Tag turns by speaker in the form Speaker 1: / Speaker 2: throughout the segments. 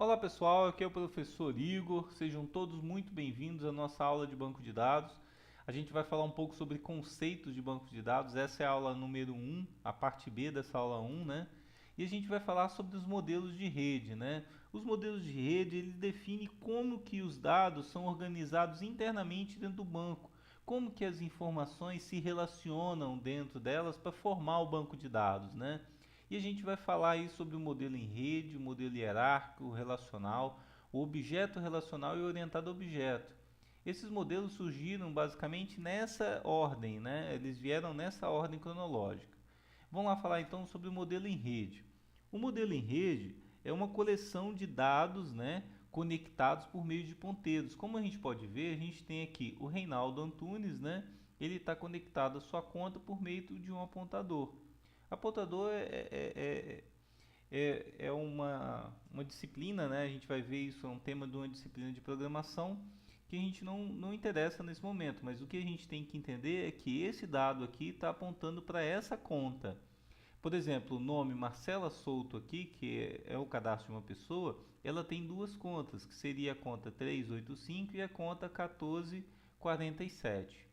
Speaker 1: Olá pessoal, aqui é o professor Igor, sejam todos muito bem-vindos à nossa aula de banco de dados. A gente vai falar um pouco sobre conceitos de banco de dados, essa é a aula número 1, a parte B dessa aula 1, né? E a gente vai falar sobre os modelos de rede, né? Os modelos de rede, ele define como que os dados são organizados internamente dentro do banco, como que as informações se relacionam dentro delas para formar o banco de dados, né? E a gente vai falar aí sobre o modelo em rede, o modelo hierárquico, relacional, o objeto relacional e o orientado a objeto. Esses modelos surgiram basicamente nessa ordem, né? Eles vieram nessa ordem cronológica. Vamos lá falar então sobre o modelo em rede. O modelo em rede é uma coleção de dados, né, conectados por meio de ponteiros. Como a gente pode ver, a gente tem aqui o Reinaldo Antunes, né? Ele está conectado à sua conta por meio de um apontador. Apontador é uma disciplina, né? A gente vai ver isso, é um tema de uma disciplina de programação que a gente não interessa nesse momento, mas o que a gente tem que entender é que esse dado aqui está apontando para essa conta. Por exemplo, o nome Marcela Souto aqui, que é o cadastro de uma pessoa, ela tem duas contas, que seria a conta 385 e a conta 1447.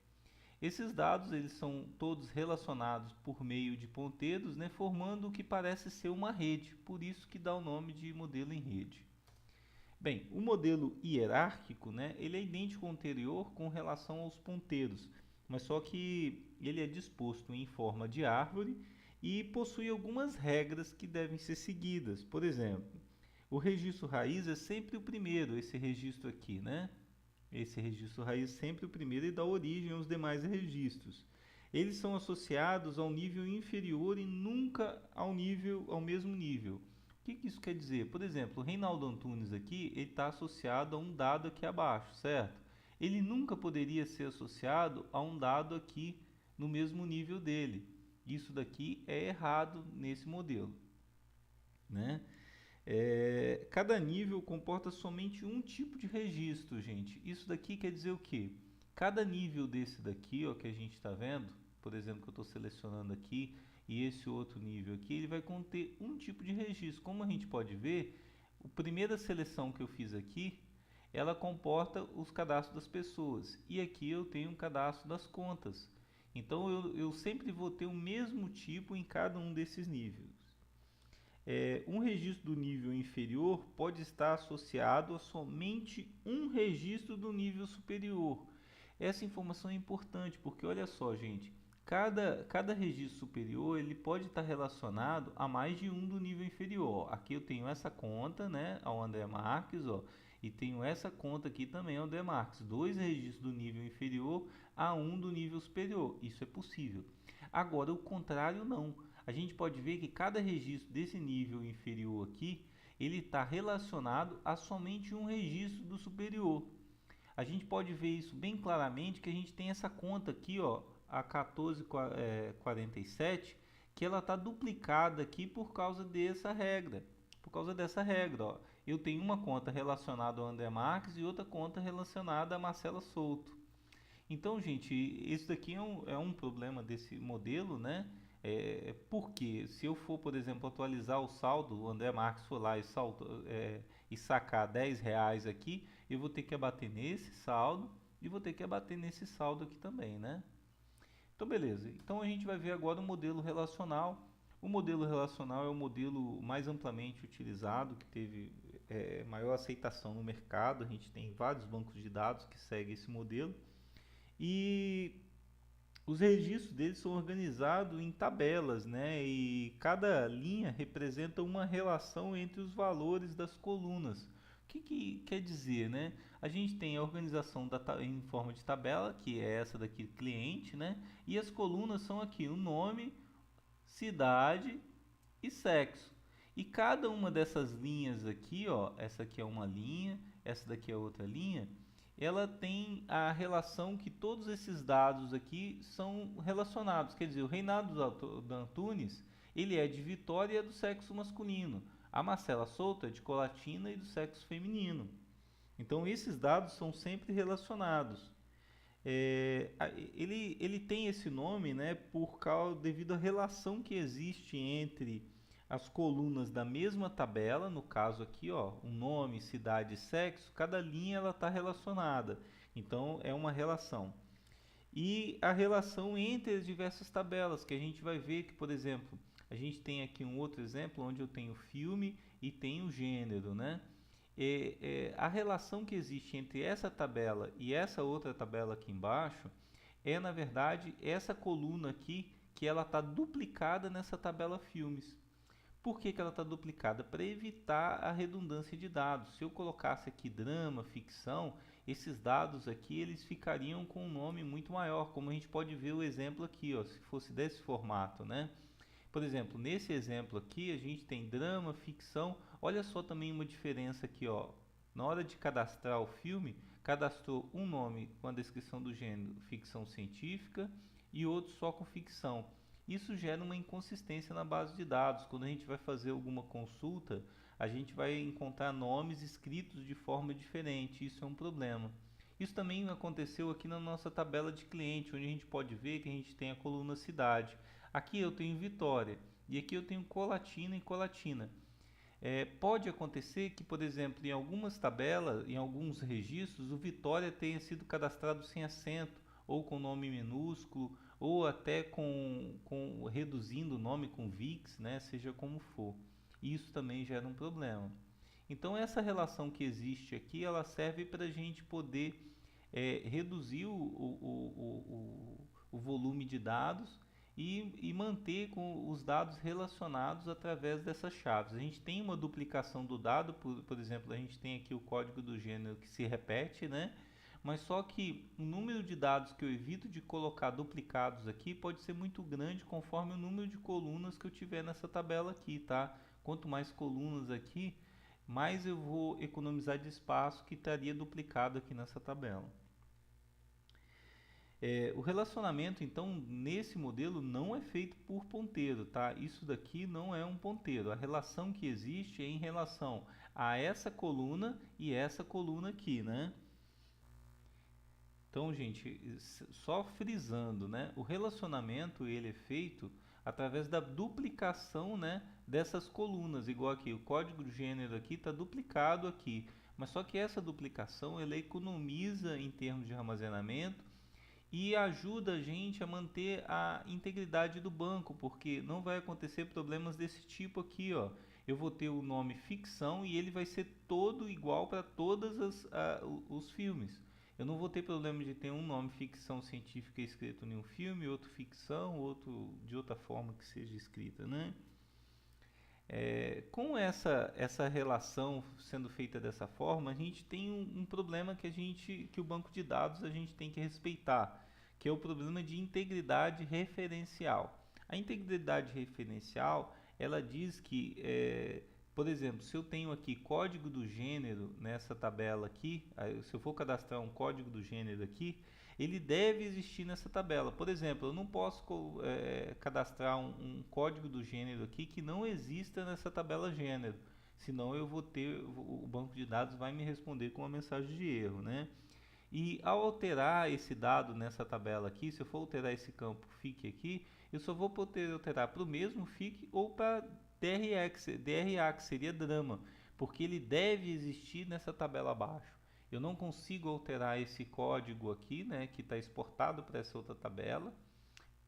Speaker 1: Esses dados eles são todos relacionados por meio de ponteiros, né, formando o que parece ser uma rede, por isso que dá o nome de modelo em rede. Bem, o modelo hierárquico, né, ele é idêntico ao anterior com relação aos ponteiros, mas só que ele é disposto em forma de árvore e possui algumas regras que devem ser seguidas. Por exemplo, o registro raiz é sempre o primeiro, esse registro aqui, né? Esse registro raiz é sempre o primeiro e dá origem aos demais registros. Eles são associados ao nível inferior e nunca ao mesmo nível. O que isso quer dizer? Por exemplo, o Reinaldo Antunes aqui, ele está associado a um dado aqui abaixo, certo? Ele nunca poderia ser associado a um dado aqui no mesmo nível dele. Isso daqui é errado nesse modelo, né? Cada nível comporta somente um tipo de registro, gente. Isso daqui quer dizer o quê? Cada nível desse daqui, ó, que a gente está vendo, por exemplo, que eu estou selecionando aqui, e esse outro nível aqui, ele vai conter um tipo de registro. Como a gente pode ver, a primeira seleção que eu fiz aqui, ela comporta os cadastros das pessoas. E aqui eu tenho um cadastro das contas. Então eu sempre vou ter o mesmo tipo em cada um desses níveis. Um registro do nível inferior pode estar associado a somente um registro do nível superior. Essa informação é importante porque olha só, gente, cada registro superior ele pode estar relacionado a mais de um do nível inferior. Aqui eu tenho essa conta, né, ao André Marques, ó, e tenho essa conta aqui também ao André Marques. Dois registros do nível inferior a um do nível superior. Isso é possível. Agora, o contrário não. A gente pode ver que cada registro desse nível inferior aqui, ele está relacionado a somente um registro do superior. A gente pode ver isso bem claramente que a gente tem essa conta aqui, ó, a 1447, que ela está duplicada aqui por causa dessa regra. Por causa dessa regra, ó. Eu tenho uma conta relacionada ao André Marques e outra conta relacionada a Marcela Souto. Então, gente, isso daqui é um problema desse modelo, né? Porque se eu for, por exemplo, atualizar o saldo, o André Marques for lá e sacar R$ 10 aqui, eu vou ter que abater nesse saldo e vou ter que abater nesse saldo aqui também, né? Então, beleza. Então, a gente vai ver agora o modelo relacional. O modelo relacional é o modelo mais amplamente utilizado, que teve maior aceitação no mercado. A gente tem vários bancos de dados que seguem esse modelo. E os registros deles são organizados em tabelas, né? E cada linha representa uma relação entre os valores das colunas. O que quer dizer, né? A gente tem a organização em forma de tabela, que é essa daqui, cliente, né? E as colunas são aqui o nome, cidade e sexo. E cada uma dessas linhas aqui, ó, essa aqui é uma linha, essa daqui é outra linha, ela tem a relação que todos esses dados aqui são relacionados. Quer dizer, o Reinaldo Antunes, ele é de Vitória e é do sexo masculino. A Marcela Souto é de Colatina e do sexo feminino. Então, esses dados são sempre relacionados. Ele tem esse nome, né, devido à relação que existe entre as colunas da mesma tabela, no caso aqui, ó, o nome, cidade e sexo, cada linha ela está relacionada. Então é uma relação. E a relação entre as diversas tabelas, que a gente vai ver que, por exemplo, a gente tem aqui um outro exemplo onde eu tenho filme e tenho gênero, né? A relação que existe entre essa tabela e essa outra tabela aqui embaixo é, na verdade, essa coluna aqui que ela está duplicada nessa tabela filmes. Por que ela está duplicada? Para evitar a redundância de dados. Se eu colocasse aqui drama, ficção, esses dados aqui eles ficariam com um nome muito maior, como a gente pode ver o exemplo aqui, ó, se fosse desse formato, né? Por exemplo, nesse exemplo aqui a gente tem drama, ficção. Olha só também uma diferença aqui, ó. Na hora de cadastrar o filme, cadastrou um nome com a descrição do gênero ficção científica e outro só com ficção. Isso gera uma inconsistência na base de dados. Quando a gente vai fazer alguma consulta, a gente vai encontrar nomes escritos de forma diferente. Isso é um problema. Isso também aconteceu aqui na nossa tabela de cliente, onde a gente pode ver que a gente tem a coluna cidade. Aqui eu tenho Vitória e aqui eu tenho Colatina e Colatina. Pode acontecer que, por exemplo, em algumas tabelas, em alguns registros, o Vitória tenha sido cadastrado sem acento, ou com nome minúsculo, ou até reduzindo o nome com VIX, né, seja como for. Isso também gera um problema. Então essa relação que existe aqui, ela serve para a gente poder reduzir o volume de dados e manter com os dados relacionados através dessas chaves. A gente tem uma duplicação do dado, por exemplo, a gente tem aqui o código do gênero que se repete, né? Mas só que o número de dados que eu evito de colocar duplicados aqui pode ser muito grande conforme o número de colunas que eu tiver nessa tabela aqui, tá? Quanto mais colunas aqui, mais eu vou economizar de espaço que estaria duplicado aqui nessa tabela. O relacionamento, então, nesse modelo não é feito por ponteiro, tá? Isso daqui não é um ponteiro. A relação que existe é em relação a essa coluna e essa coluna aqui, né? Então, gente, só frisando, né? O relacionamento ele é feito através da duplicação, né, dessas colunas, igual aqui. O código de gênero aqui está duplicado aqui, mas só que essa duplicação ela economiza em termos de armazenamento e ajuda a gente a manter a integridade do banco, porque não vai acontecer problemas desse tipo aqui, ó. Eu vou ter o nome ficção e ele vai ser todo igual para todos os filmes. Eu não vou ter problema de ter um nome ficção científica escrito em um filme, outro ficção, outro de outra forma que seja escrita, né? Com essa relação sendo feita dessa forma, a gente tem um problema que o banco de dados a gente tem que respeitar, que é o problema de integridade referencial. A integridade referencial, ela diz que, por exemplo, se eu tenho aqui código do gênero nessa tabela aqui, se eu for cadastrar um código do gênero aqui, ele deve existir nessa tabela. Por exemplo, eu não posso cadastrar um código do gênero aqui que não exista nessa tabela gênero, senão eu vou ter, o banco de dados vai me responder com uma mensagem de erro, né? E ao alterar esse dado nessa tabela aqui, se eu for alterar esse campo FIC aqui, eu só vou poder alterar para o mesmo FIC ou para DRA, que seria drama, porque ele deve existir nessa tabela abaixo. Eu não consigo alterar esse código aqui, né, que está exportado para essa outra tabela,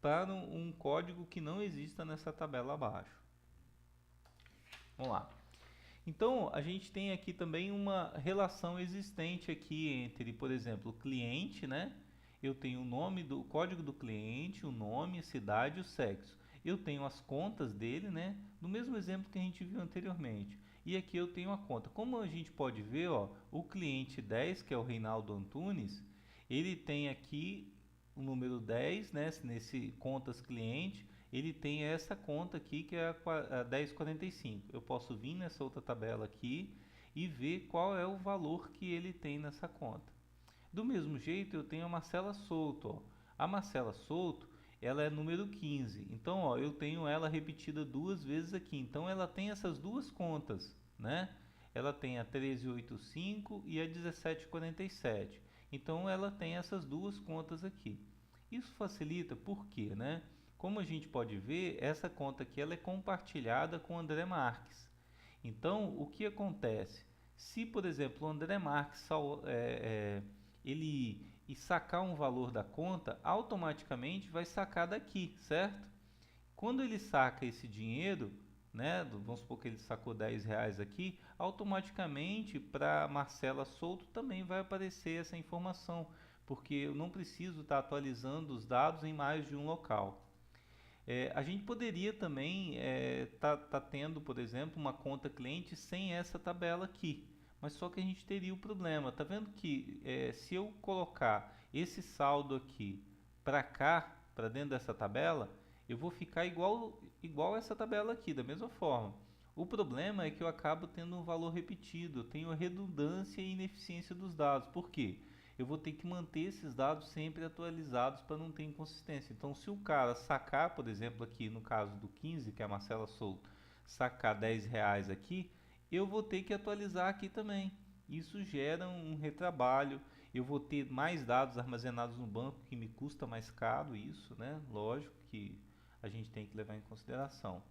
Speaker 1: para um código que não exista nessa tabela abaixo. Vamos lá. Então, a gente tem aqui também uma relação existente aqui entre, por exemplo, o cliente, né? Eu tenho o nome do código do cliente, o nome, a cidade e o sexo. Eu tenho as contas dele, né? No mesmo exemplo que a gente viu anteriormente. E aqui eu tenho a conta. Como a gente pode ver, ó, o cliente 10, que é o Reinaldo Antunes, ele tem aqui o número 10, né? Nesse contas cliente, ele tem essa conta aqui que é a 1045. Eu posso vir nessa outra tabela aqui e ver qual é o valor que ele tem nessa conta. Do mesmo jeito, eu tenho a Marcela Souto. Ó. A Marcela Souto, ela é número 15. Então, ó, eu tenho ela repetida duas vezes aqui. Então, ela tem essas duas contas, né? Ela tem a 1385 e a 1747. Então, ela tem essas duas contas aqui. Isso facilita por quê, né? Como a gente pode ver, essa conta aqui ela é compartilhada com o André Marques. Então, o que acontece? Se, por exemplo, o André Marques ele sacar um valor da conta, automaticamente vai sacar daqui, certo? Quando ele saca esse dinheiro, né, vamos supor que ele sacou R$ 10 aqui, automaticamente para Marcela Souto também vai aparecer essa informação, porque eu não preciso estar atualizando os dados em mais de um local. A gente poderia também tá tendo, por exemplo, uma conta cliente sem essa tabela aqui, mas só que a gente teria o problema. Tá vendo que se eu colocar esse saldo aqui para cá, para dentro dessa tabela, eu vou ficar igual essa tabela aqui, da mesma forma. O problema é que eu acabo tendo um valor repetido, eu tenho a redundância e ineficiência dos dados. Por quê? Eu vou ter que manter esses dados sempre atualizados para não ter inconsistência. Então, se o cara sacar, por exemplo, aqui no caso do 15, que é a Marcela Souto, sacar R$ 10 aqui, eu vou ter que atualizar aqui também. Isso gera um retrabalho. Eu vou ter mais dados armazenados no banco, que me custa mais caro isso, né? Lógico que a gente tem que levar em consideração.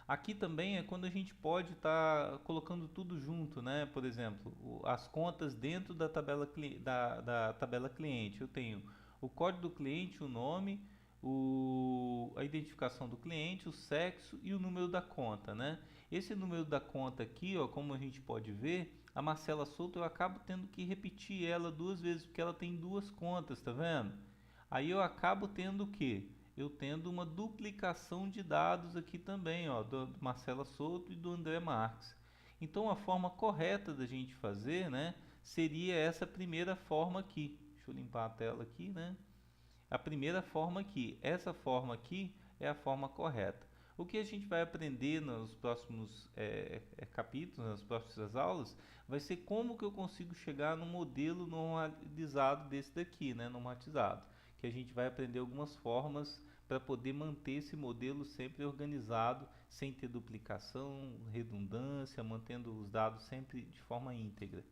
Speaker 1: Aqui também é quando a gente pode estar colocando tudo junto, né? Por exemplo, as contas dentro da tabela cliente. Eu tenho o código do cliente, o nome, a identificação do cliente, o sexo e o número da conta, né? Esse número da conta aqui, ó, como a gente pode ver, a Marcela Souto eu acabo tendo que repetir ela 2 vezes, porque ela tem 2 contas, tá vendo? Aí eu acabo tendo o quê? Eu tendo uma duplicação de dados aqui também, ó, do Marcela Souto e do André Marques. Então a forma correta da gente fazer, né, seria essa primeira forma aqui. Deixa eu limpar a tela aqui, né? A primeira forma aqui. Essa forma aqui é a forma correta. O que a gente vai aprender nos próximos capítulos, nas próximas aulas, vai ser como que eu consigo chegar no modelo normalizado desse daqui, né, normatizado. Que a gente vai aprender algumas formas para poder manter esse modelo sempre organizado, sem ter duplicação, redundância, mantendo os dados sempre de forma íntegra.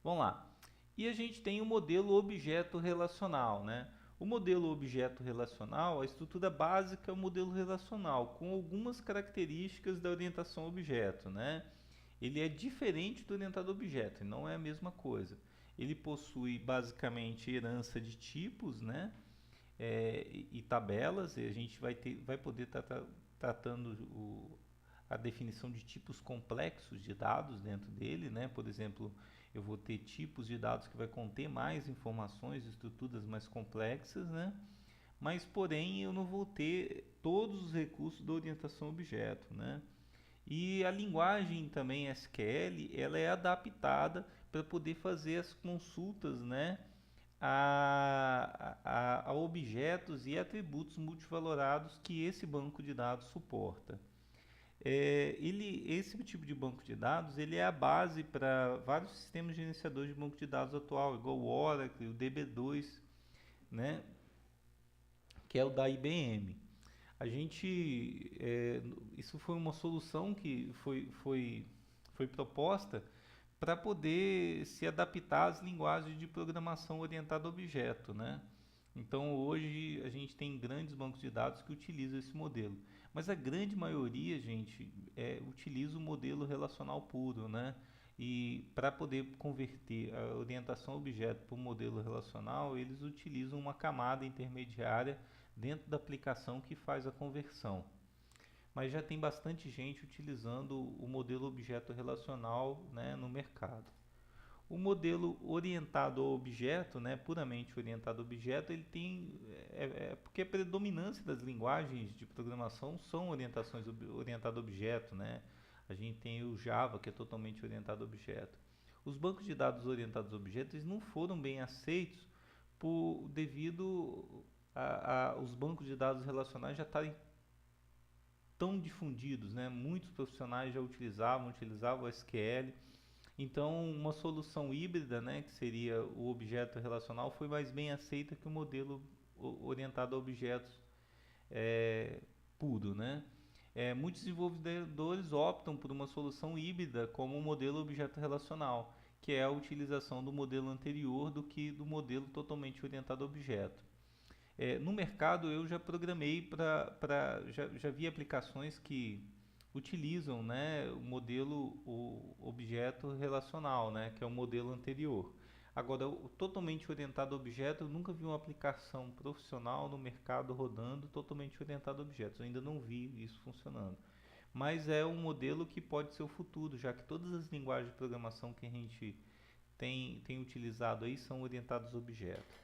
Speaker 1: Vamos lá. E a gente tem o modelo objeto relacional, né? O modelo objeto relacional, a estrutura básica é o modelo relacional, com algumas características da orientação objeto, né? Ele é diferente do orientado objeto, não é a mesma coisa. Ele possui basicamente herança de tipos, né? E tabelas, e a gente vai poder estar tratando a definição de tipos complexos de dados dentro dele, né? Por exemplo, eu vou ter tipos de dados que vai conter mais informações, estruturas mais complexas, né? Mas, porém, eu não vou ter todos os recursos da orientação objeto, né? E a linguagem também SQL, ela é adaptada para poder fazer as consultas, né? A objetos e atributos multivalorados que esse banco de dados suporta. Esse tipo de banco de dados ele é a base para vários sistemas gerenciadores de banco de dados atual, igual o Oracle, o DB2, né, que é o da IBM. A gente, isso foi uma solução que foi proposta para poder se adaptar às linguagens de programação orientada a objeto, né? Então hoje a gente tem grandes bancos de dados que utilizam esse modelo, mas a grande maioria, gente, utiliza o modelo relacional puro, né? E para poder converter a orientação a objeto para o modelo relacional, eles utilizam uma camada intermediária dentro da aplicação que faz a conversão. Mas já tem bastante gente utilizando o modelo objeto relacional, né, no mercado. O modelo orientado ao objeto, né, puramente orientado ao objeto, ele tem porque a predominância das linguagens de programação são orientadas a objeto, né? A gente tem o Java, que é totalmente orientado a objeto. Os bancos de dados orientados a objetos eles não foram bem aceitos devido a os bancos de dados relacionais já estarem tão difundidos, né? Muitos profissionais já utilizavam o SQL. Então, uma solução híbrida, né, que seria o objeto relacional, foi mais bem aceita que o modelo orientado a objetos puro, né? Muitos desenvolvedores optam por uma solução híbrida como o modelo objeto relacional, que é a utilização do modelo anterior do que do modelo totalmente orientado a objeto. No mercado eu já programei já vi aplicações que utilizam, né, o modelo o objeto relacional, né, que é o modelo anterior. Agora, o totalmente orientado a objeto, eu nunca vi uma aplicação profissional no mercado rodando totalmente orientado a objetos. Eu ainda não vi isso funcionando. Mas é um modelo que pode ser o futuro, já que todas as linguagens de programação que a gente tem utilizado aí são orientadas a objetos.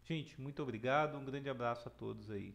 Speaker 1: Gente, muito obrigado, um grande abraço a todos aí.